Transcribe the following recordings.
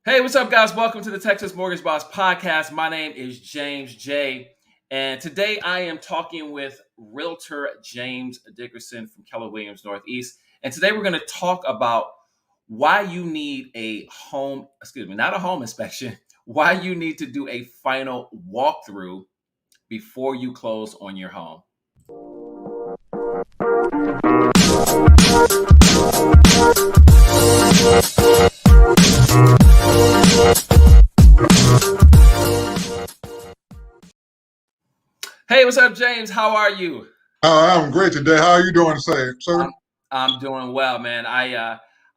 Hey, what's up, guys? Welcome to the Texas Mortgage Boss Podcast. My name is James J. And today I am talking with Realtor James Dickerson from Keller Williams Northeast. And today we're going to talk about why you need not a home inspection, why you need to do a final walkthrough before you close on your home. Hey, what's up, James? How are you? I'm great today. How are you doing today, sir? I'm doing well, man.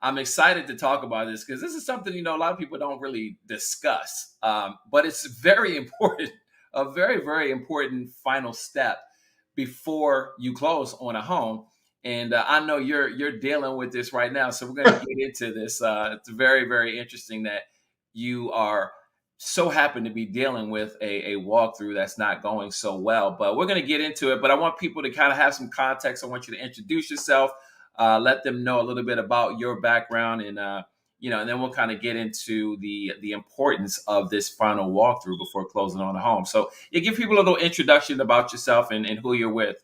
I'm excited to talk about this because this is something a lot of people don't really discuss, but it's very important, a very very important final step before you close on a home. And I know you're dealing with this right now, so we're going to get into this. It's very very interesting that you are so happen to be dealing with a walkthrough that's not going so well, but we're going to get into it. But I want people to kind of have some context. I want you to introduce yourself, let them know a little bit about your background, and then we'll kind of get into the importance of this final walkthrough before closing on a home. So you give people a little introduction about yourself and who you're with.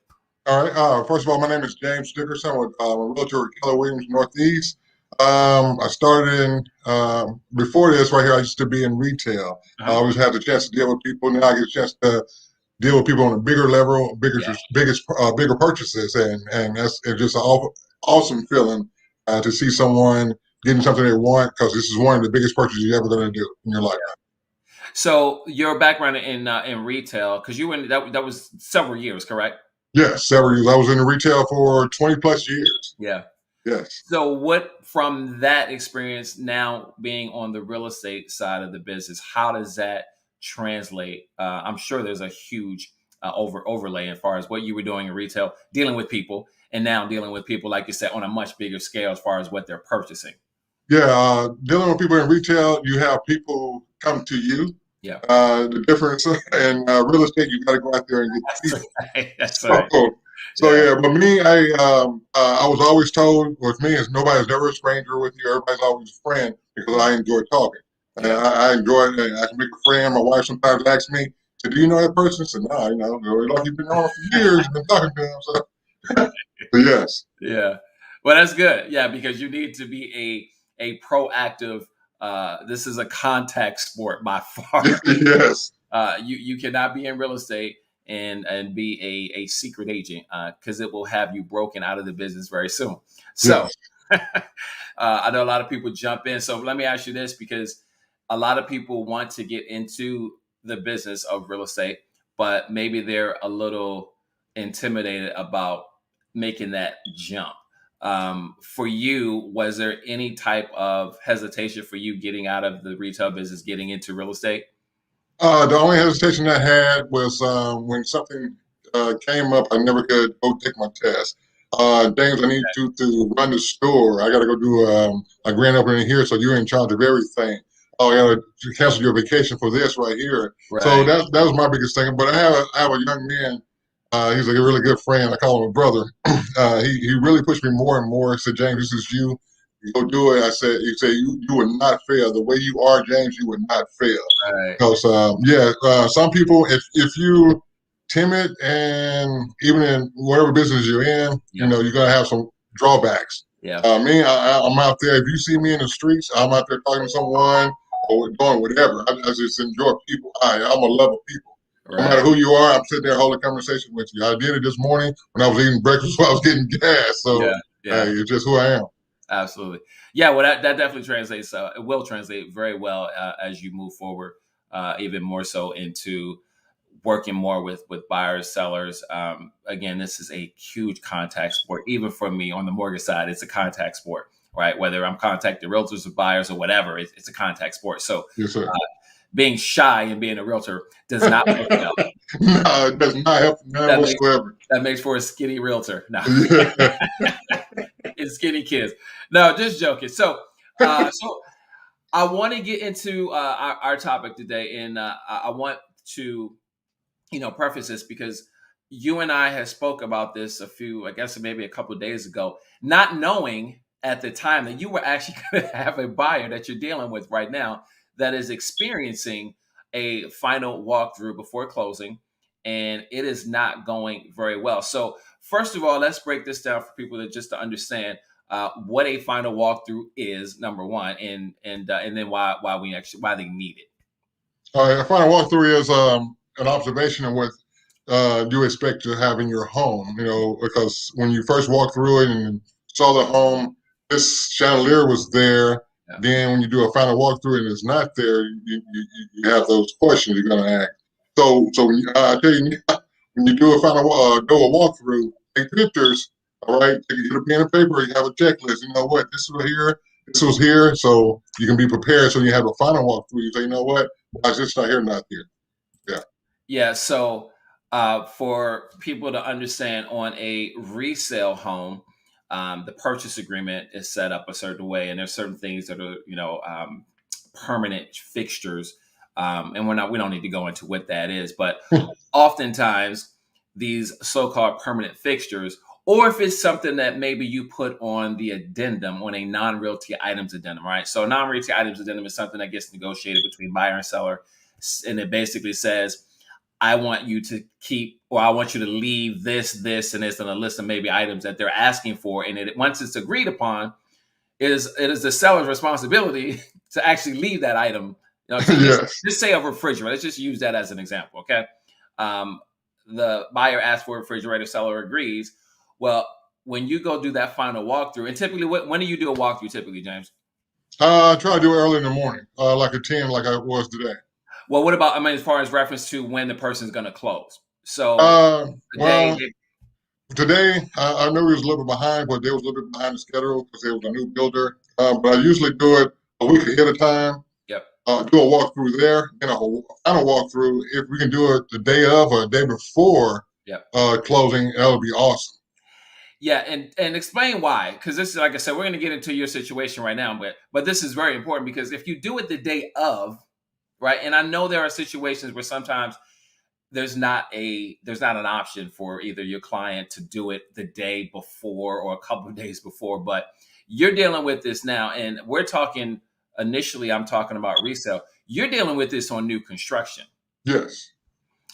All right. First of all, my name is James Dickerson. I'm a realtor at Keller Williams Northeast. I started before this right here. I used to be in retail. I Uh-huh. always had the chance to deal with people. Now I get a chance to deal with people on a bigger level, Yeah. bigger purchases, and it's just an awesome feeling to see someone getting something they want, because this is one of the biggest purchases you're ever going to do in your life. So your background in retail, because you were in that was several years, correct? Yes, several years. I was in retail for 20 plus years. Yeah. Yes. So, what from that experience now being on the real estate side of the business, how does that translate? I'm sure there's a huge overlay as far as what you were doing in retail, dealing with people, and now dealing with people, like you said, on a much bigger scale as far as what they're purchasing. Yeah, dealing with people in retail, you have people come to you. Yeah, The difference in real estate, you got to go out there and get that's the people. right. That's So, right. so Yeah, yeah. But me, I was always told with me is nobody's ever a stranger with you. Everybody's always a friend, because I enjoy talking. yeah. I enjoy it. I can make a friend. My wife sometimes asks me, "So do you know that person?" I said, "No, like you've been on for years. You've been talking to them." So, so yes, Yeah. Well, that's good. Yeah, because you need to be a proactive. This is a contact sport by far. yes, You cannot be in real estate and be a secret agent because it will have you broken out of the business very soon. So yes. I know a lot of people jump in. So let me ask you this, because a lot of people want to get into the business of real estate, but maybe they're a little intimidated about making that jump. For you, was there any type of hesitation for you getting out of the retail business, getting into real estate? The only hesitation I had was when something came up. I never could go take my test. James, I need you to run the store. I got to go do a grand opening here, so you're in charge of everything. Oh, I got to cancel your vacation for this right here. So Right. that was my biggest thing. But I have a young man. He's a really good friend. I call him a brother. He really pushed me more and more. He said, "James, this is you. Go do it." I said, "He said you would not fail. The way you are, James, you would not fail." Right. Because some people, if you timid, and even in whatever business you're in, Yep. you're gonna have some drawbacks. Yeah. I'm out there. If you see me in the streets, I'm out there talking to someone or doing whatever. I just enjoy people. I'm a love of people. No matter Right. who you are, I'm sitting there holding a conversation with you. I did it this morning when I was eating breakfast while I was getting gas. So Yeah. hey, Yeah. it's just who I am. Absolutely. Yeah. Well, that definitely translates. It will translate very well as you move forward, even more so into working more with buyers, sellers. Again, this is a huge contact sport. Even for me on the mortgage side, it's a contact sport, right? Whether I'm contacting realtors or buyers or whatever, it's a contact sport. So Yes, sir. being shy and being a realtor does No, not work well. it does not help none That makes whatsoever. that makes for a skinny realtor. No, Yeah. it's skinny kids. No, just joking. So I want to get into our topic today, and I want to preface this because you and I have spoke about this I guess maybe a couple of days ago, not knowing at the time that you were actually going to have a buyer that you're dealing with right now that is experiencing a final walkthrough before closing, and it is not going very well. So, first of all, let's break this down for people that just to understand what a final walkthrough is, number one, and then why they need it. A final walkthrough is an observation of what you expect to have in your home. Because when you first walk through it and saw the home, this chandelier was there. Yeah. Then when you do a final walkthrough and it's not there, you have those questions you're going to ask. So when I tell you, when you do a walkthrough, take pictures. All right, you get a pen and paper. You have a checklist. You know what? This was here, so you can be prepared. So you have a final walkthrough. You say, you know what? Why is this not here, not here? Yeah. Yeah. So for people to understand, on a resale home, the purchase agreement is set up a certain way, and there's certain things that are, permanent fixtures. And we don't need to go into what that is, but oftentimes these so-called permanent fixtures, or if it's something that maybe you put on the addendum, on a non-realty items addendum, right? So a non-realty items addendum is something that gets negotiated between buyer and seller, and it basically says, I want you to keep, or I want you to leave this, and this, and a list of maybe items that they're asking for. And once it's agreed upon, it is the seller's responsibility to actually leave that item. So Yes. just say a refrigerator. Let's just use that as an example, okay? The buyer asks for a refrigerator, seller agrees. Well, when you go do that final walkthrough, and typically, when do you do a walkthrough typically, James? I try to do it early in the morning, like a 10, like I was today. Well, what about, as far as reference to when the person's going to close? So Well, today I knew he was a little bit behind, but they was a little bit behind the schedule because there was a new builder. But I usually do it a week ahead of time. Yep. Do a walkthrough there, and a final walkthrough. If we can do it the day of or the day before closing, that would be awesome. Yeah, and explain why, because this is, like I said, we're going to get into your situation right now, but this is very important, because if you do it the day of, right, and I know there are situations where sometimes there's not an option for either your client to do it the day before or a couple of days before, but you're dealing with this now, and we're talking initially. I'm talking about resale. You're dealing with this on new construction. Yes.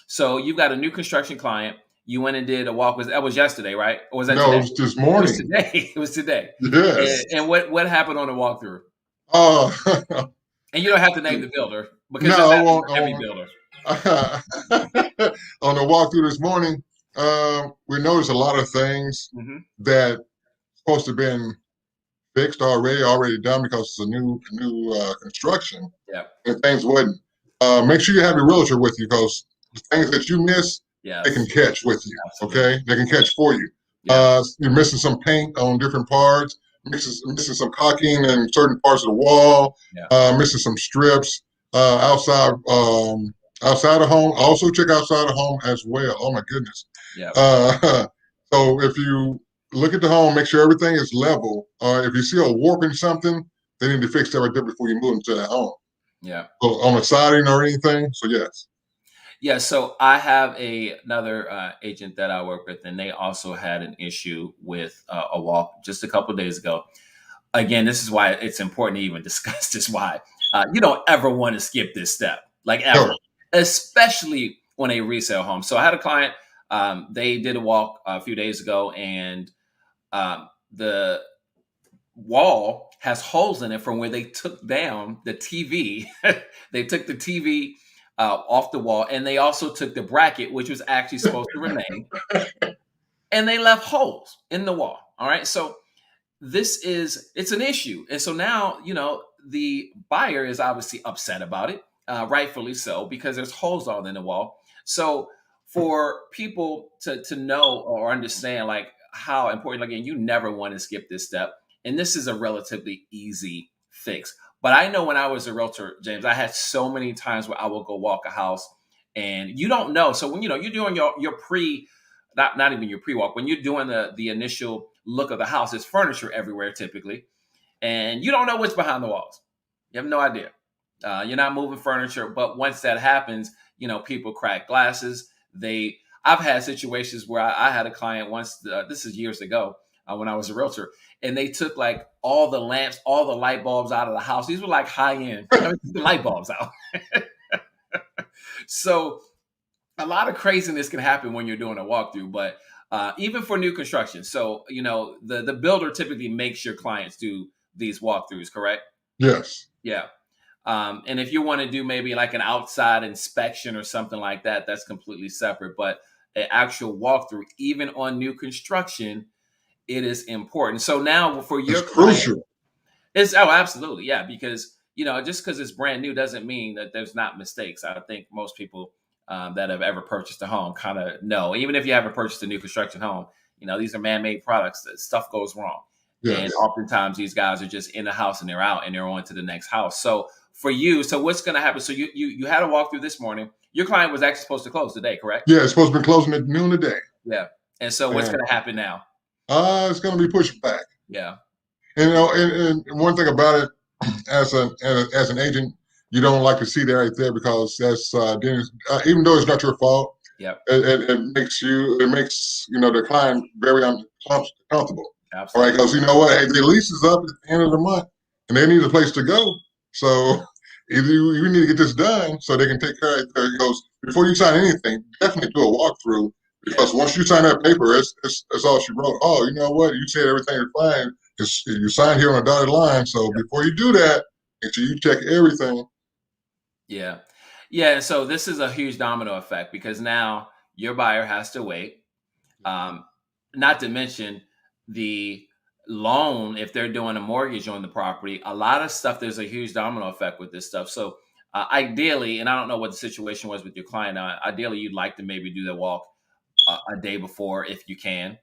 So you've got a new construction client. You went and did a walk. That was yesterday, right? Or was that No, today? it was this morning. It was today. It was today. Yes. And what happened on the walkthrough? And you don't have to name the builder, because no, this I happens won't. with every builder. On the walkthrough this morning, we noticed a lot of things that supposed to have been fixed already done, because it's a new construction. Yeah. And things wasn't. Make sure you have your realtor with you, because the things that you miss, they can catch with you. Absolutely. Okay, they can catch for you. Yeah. You're missing some paint on different parts, missing some caulking in certain parts of the wall, missing some strips outside of home. Also check outside of home as well. Oh my goodness. Yeah. So if you look at the home, make sure everything is level. If you see a warp in something, they need to fix that right there before you move into that home. Yeah. So on the siding or anything. So yes. Yeah. So I have another agent that I work with, and they also had an issue with a walk just a couple of days ago. Again, this is why it's important to even discuss this. Why you don't ever want to skip this step, like ever, especially on a resale home. So I had a client. They did a walk a few days ago, and the wall has holes in it from where they took down the TV. They took the TV off the wall, and they also took the bracket, which was actually supposed to remain, and they left holes in the wall. All right. So it's an issue. And so now, the buyer is obviously upset about it, rightfully so, because there's holes all in the wall. So for people to know or understand, like, how important, again, you never want to skip this step. And this is a relatively easy fix. But I know when I was a realtor, James, I had so many times where I would go walk a house, and you don't know. So when you're doing your not even your pre-walk, when you're doing the initial look of the house, there's furniture everywhere typically, and you don't know what's behind the walls. You have no idea. You're not moving furniture, but once that happens, people crack glasses. I've had situations where I had a client once. This is years ago when I was a realtor, and they took like all the lamps, all the light bulbs out of the house. These were like high end. The light bulbs out. So a lot of craziness can happen when you're doing a walkthrough, but even for new construction. So, the builder typically makes your clients do these walkthroughs, correct? Yes. Yeah. And if you want to do maybe like an outside inspection or something like that, that's completely separate. But an actual walkthrough, even on new construction, it is important. So now for It's your client, crucial. absolutely, yeah, because just because it's brand new doesn't mean that there's not mistakes. I think most people that have ever purchased a home kind of know. Even if you haven't purchased a new construction home, these are man-made products. That stuff goes wrong, and Yes. oftentimes these guys are just in the house and they're out and they're on to the next house. So for you, so what's going to happen? So you had a walkthrough this morning. Your client was actually supposed to close today, correct? Yeah, it's supposed to be closing at noon today. Yeah. And so what's And going to happen now? it's going to be pushed back. Yeah. And, and one thing about it, as an agent, you don't like to see that right there because that's even though it's not your fault, Yep. it makes the client very uncomfortable. All right, Absolutely. because you know what, hey, the lease is up at the end of the month, and they need a place to go. So either you need to get this done so they can take care of it. It goes before you sign anything. Definitely do a walkthrough because once you sign that paper, it's all she wrote. Oh, you know what? You said everything is fine. You signed here on a dotted line. So before you do that, make sure you check everything. Yeah. Yeah. So this is a huge domino effect because now your buyer has to wait. Um, Not to mention the loan, if they're doing a mortgage on the property, a lot of stuff, there's a huge domino effect with this stuff. So ideally, and I don't know what the situation was with your client, ideally you'd like to maybe do the walk a day before if you can,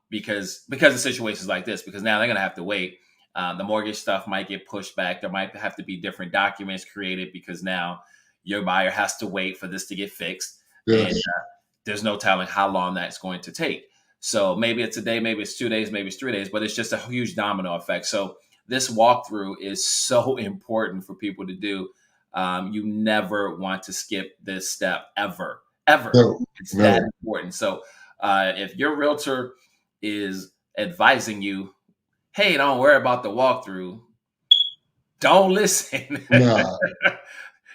because of situations like this, because now they're going to have to wait. The mortgage stuff might get pushed back. There might have to be different documents created because now your buyer has to wait for this to get fixed. And Yes. there's no telling how long that's going to take. So maybe it's a day, maybe it's 2 days, maybe it's 3 days, but it's just a huge domino effect. So this walkthrough is so important for people to do. You never want to skip this step ever, ever. No. It's that No. important. So if your realtor is advising you, hey, don't worry about the walkthrough, don't listen. Nah.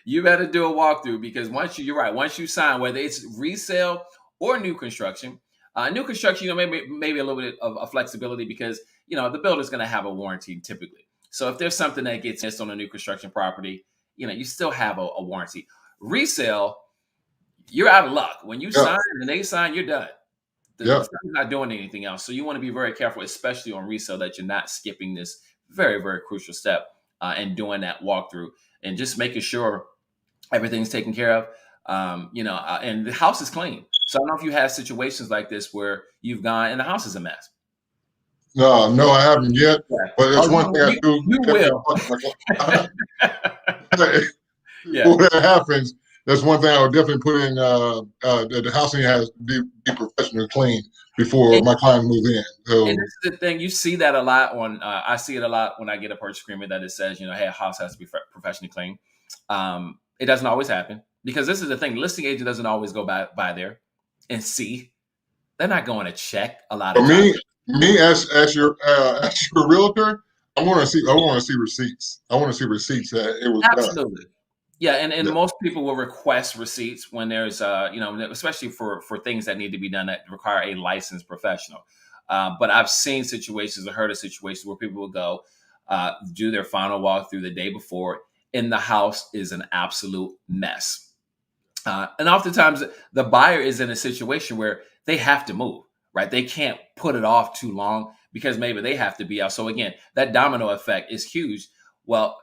You better do a walkthrough because you're right. Once you sign, whether it's resale or new construction, maybe a little bit of a flexibility because the builder's going to have a warranty typically. So if there's something that gets missed on a new construction property, you still have a warranty. Resale, you're out of luck. When you Yep. sign and they sign, you're done. The Yep. seller's not doing anything else. So you want to be very careful, especially on resale, that you're not skipping this very, very crucial step and doing that walkthrough and just making sure everything's taken care of. And the house is clean. So I don't know if you had situations like this where you've gone and the house is a mess. No, I haven't yet. Yeah. But it's Oh, one thing I do. you will. Yeah. When that happens, that's one thing I would definitely put in. The housing has to be professionally clean before And, my client moves in. and So this is the thing. You see that a lot on. I see it a lot when I get a purchase agreement that it says, hey, a house has to be professionally clean. It doesn't always happen because this is the thing. The listing agent doesn't always go by there and see. They're not going to check a lot for of times. me as your realtor, I want to see receipts. I want to see receipts that it was done. Absolutely. Yeah, and Yeah. most people will request receipts when there's especially for things that need to be done that require a licensed professional. But I've seen situations or heard of situations where people will go do their final walkthrough the day before, and the house is an absolute mess. And oftentimes the buyer is in a situation where they have to move, right? They can't put it off too long because maybe they have to be out. So again, that domino effect is huge. Well,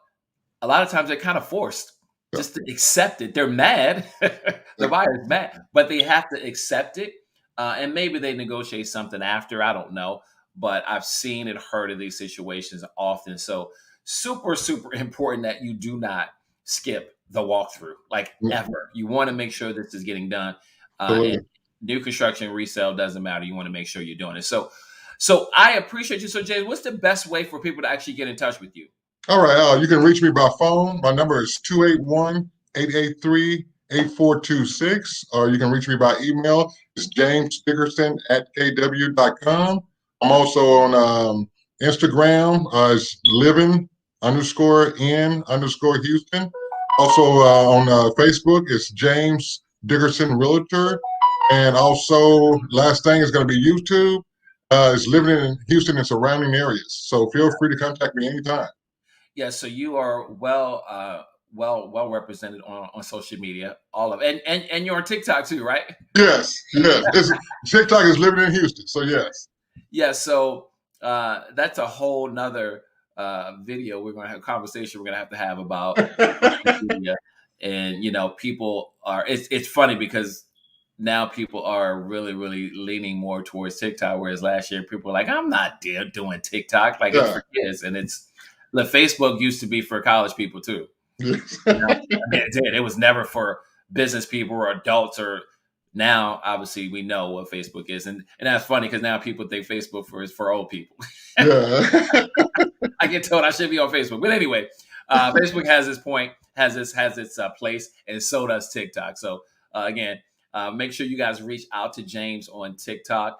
a lot of times they're kind of forced just to accept it. They're mad. The buyer's mad, but they have to accept it. And maybe they negotiate something after. I don't know. But I've seen and heard of these situations often. So super, super important that you do not skip the walkthrough, like ever. You want to make sure this is getting done. And new construction, resale, doesn't matter. You want to make sure you're doing it. So I appreciate you. So James, what's the best way for people to actually get in touch with you? All right. You can reach me by phone. My number is 281-883-8426, or you can reach me by email. It's James Dickerson at kw.com. I'm also on Instagram is living_in_Houston. Also on Facebook, it's James Dickerson Realtor. And also, last thing is going to be YouTube. It's living in Houston and surrounding areas. So feel free to contact me anytime. Yeah, so you are well represented on social media, all of and you're on TikTok too, right? Yes, yes. TikTok is living in Houston. So yes. Yeah, so that's a whole nother video we're going to have conversation we're going to have about social media. And people are it's funny because now people are really leaning more towards TikTok, whereas last year people were like, I'm not doing TikTok, like it's Yeah. for kids. And it's the Facebook used to be for college people too. Yes. I mean, it was never for business people or adults. Or now obviously we know what Facebook is, and that's funny because now people think Facebook is for old people. Yeah. I get told I should be on Facebook, but anyway, Facebook has its point, has its place, and so does TikTok. So again, make sure you guys reach out to James on TikTok,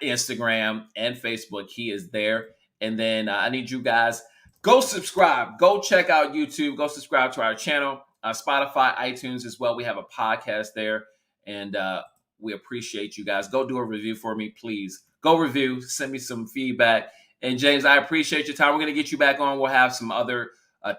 Instagram, and Facebook. He is there. And then I need you guys go subscribe, go check out YouTube, go subscribe to our channel, Spotify, iTunes as well. We have a podcast there, and we appreciate you guys. Go do a review for me, please. Go review, send me some feedback. And James, I appreciate your time. We're going to get you back on. We'll have some other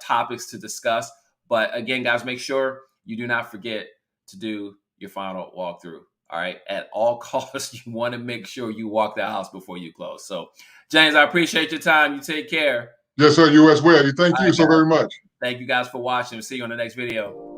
topics to discuss. But again, guys, make sure you do not forget to do your final walkthrough. All right. At all costs, you want to make sure you walk the house before you close. So, James, I appreciate your time. You take care. Yes, sir. You as well. Thank you so very much. Thank you guys for watching. See you on the next video.